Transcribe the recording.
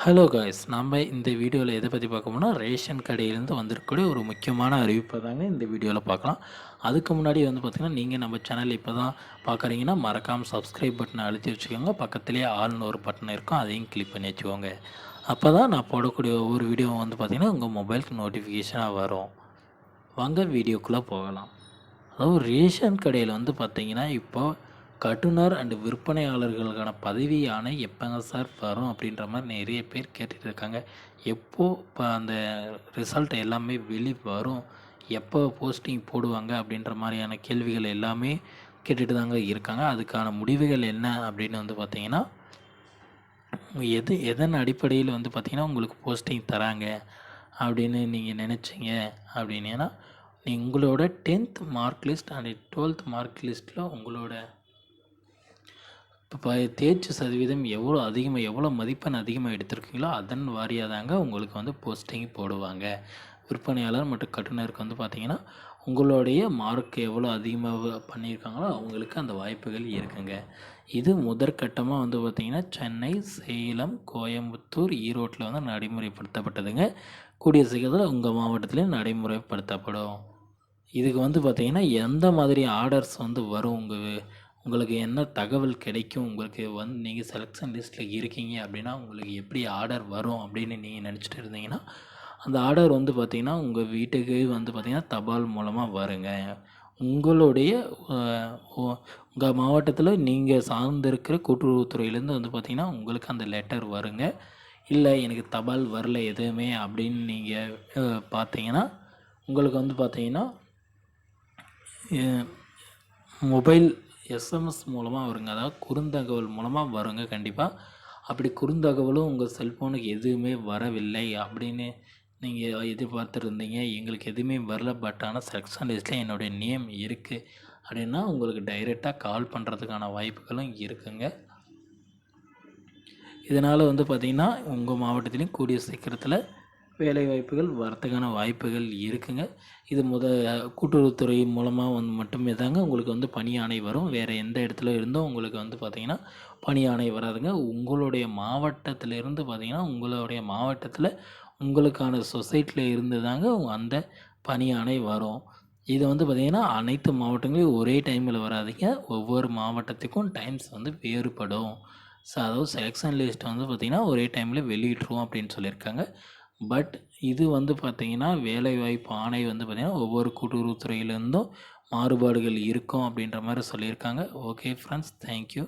Hello guys, நம்ம இந்த வீடியோவில் எதை பற்றி பார்க்க போனால் ரேஷன் கடையிலேருந்து வந்திருக்கக்கூடிய ஒரு முக்கியமான அறிவிப்பை தாங்க இந்த வீடியோவில் பார்க்கலாம். அதுக்கு முன்னாடி வந்து பார்த்திங்கன்னா, நீங்கள் நம்ம சேனல் இப்போ தான் பார்க்குறீங்கன்னா மறக்காமல் சப்ஸ்கிரைப் பட்டனை அழுத்தி வச்சுக்கோங்க. பக்கத்துலேயே ஆல்னு ஒரு பட்டன் இருக்கும், அதையும் கிளிக் பண்ணி வச்சுக்கோங்க. அப்போ தான் நான் போடக்கூடிய ஒவ்வொரு வீடியோவும் வந்து பார்த்திங்கன்னா உங்கள் மொபைலுக்கு நோட்டிஃபிகேஷனாக வரும். வாங்க வீடியோக்குள்ளே போகலாம். அதாவது ரேஷன் கடையில் வந்து பார்த்திங்கன்னா, இப்போது கட்டுனர் அண்டு விற்பனையாளர்களுக்கான பதவி ஆணை எப்போங்க சார் வரும் அப்படின்ற மாதிரி நிறைய பேர் கேட்டுட்டு இருக்காங்க. எப்போது இப்போ அந்த ரிசல்ட் எல்லாமே வரும், எப்போ போஸ்டிங் போடுவாங்க அப்படின்ற மாதிரியான கேள்விகள் எல்லாமே கேட்டுட்டு தாங்க இருக்காங்க. அதுக்கான முடிவுகள் என்ன அப்படின்னு வந்து பார்த்திங்கன்னா, எதன் அடிப்படையில் வந்து பார்த்திங்கன்னா உங்களுக்கு போஸ்டிங் தராங்க அப்படின்னு நீங்கள் நினச்சிங்க அப்படின்னா, உங்களோட 10th mark list and 12th mark லிஸ்ட்டில் உங்களோட இப்போ தேர்ச்சி சதவீதம் எவ்வளோ மதிப்பெண் அதிகமாக எடுத்திருக்கீங்களோ அதன் வாரியாக தாங்க உங்களுக்கு வந்து போஸ்டிங் போடுவாங்க. விற்பனையாளர் மற்றும் கட்டுனருக்கு வந்து பார்த்திங்கன்னா, உங்களுடைய மார்க் எவ்வளோ அதிகமாக பண்ணியிருக்காங்களோ அவங்களுக்கு அந்த வாய்ப்புகள் இருக்குங்க. இது முதற்கட்டமாக வந்து பார்த்திங்கன்னா சென்னை, சேலம், கோயம்புத்தூர், ஈரோட்டில் வந்து நடைமுறைப்படுத்தப்பட்டதுங்க. கூடிய சீக்கிரத்தில் உங்கள் மாவட்டத்திலையும் நடைமுறைப்படுத்தப்படும். இதுக்கு வந்து பார்த்திங்கன்னா எந்த மாதிரி ஆர்டர்ஸ் வந்து வரும், உங்களுக்கு என்ன தகவல் கிடைக்கும், உங்களுக்கு வந்து நீங்கள் செலெக்ஷன் லிஸ்ட்டில் இருக்கீங்க அப்படின்னா உங்களுக்கு எப்படி ஆர்டர் வரும் அப்படின்னு நீங்கள் நினச்சிட்டு இருந்தீங்கன்னா, அந்த ஆர்டர் வந்து பார்த்திங்கன்னா உங்கள் வீட்டுக்கு வந்து பார்த்திங்கன்னா தபால் மூலமாக வருங்க. உங்களுடைய உங்கள் மாவட்டத்தில் நீங்கள் சார்ந்திருக்கிற கூட்டுறவுத்துறையிலேருந்து வந்து பார்த்திங்கன்னா உங்களுக்கு அந்த லெட்டர் வருங்க. இல்லை எனக்கு தபால் வரல எதுவுமே அப்படின்னு நீங்கள் பார்த்தீங்கன்னா, உங்களுக்கு வந்து பார்த்திங்கன்னா மொபைல் எஸ்எம்எஸ் மூலமாக வருங்க. அதாவது குறுந்தகவல் மூலமாக வருங்க கண்டிப்பாக. அப்படி குறுந்தகவலும் உங்கள் செல்ஃபோனுக்கு எதுவுமே வரவில்லை அப்படின்னு நீங்கள் எதிர்பார்த்துருந்தீங்க, எங்களுக்கு எதுவுமே வரல, பட் ஆனால் செலெக்ஷன் லிஸ்ட்டில் என்னுடைய நேம் இருக்குது அப்படின்னா உங்களுக்கு டைரெக்டாக கால் பண்ணுறதுக்கான வாய்ப்புகளும் இருக்குங்க. இதனால் வந்து பார்த்திங்கன்னா உங்கள் மாவட்டத்திலையும் கூடிய சீக்கிரத்தில் வேலைவாய்ப்புகள் வரத்துக்கான வாய்ப்புகள் இருக்குங்க. இது கூட்டுறவுத்துறை மூலமாக மட்டுமே தாங்க உங்களுக்கு வந்து பணி ஆணை வரும். வேறு எந்த இடத்துல இருந்தும் உங்களுக்கு வந்து பார்த்திங்கன்னா பணி ஆணை வராதுங்க. உங்களுடைய மாவட்டத்திலேருந்து பார்த்திங்கன்னா உங்களுடைய மாவட்டத்தில் உங்களுக்கான சொசைட்டியில் இருந்து தாங்க அந்த பணி ஆணை வரும். இது வந்து பார்த்திங்கன்னா அனைத்து மாவட்டங்களையும் ஒரே டைமில் வராதுங்க. ஒவ்வொரு மாவட்டத்துக்கும் டைம்ஸ் வந்து வேறுபடும். அதாவது செலெக்ஷன் லிஸ்ட் வந்து பார்த்திங்கன்னா ஒரே டைமில் வெளியிட்ருவோம் அப்படின்னு சொல்லியிருக்காங்க. பட் இது வந்து பார்த்திங்கன்னா வேலைவாய்ப்பு ஆணை வந்து பார்த்திங்கன்னா ஒவ்வொரு கூட்டுறவுத்துறையிலேருந்தும் மாறுபாடுகள் இருக்கும் அப்படின்ற மாதிரி சொல்லியிருக்காங்க. Okay friends, thank you.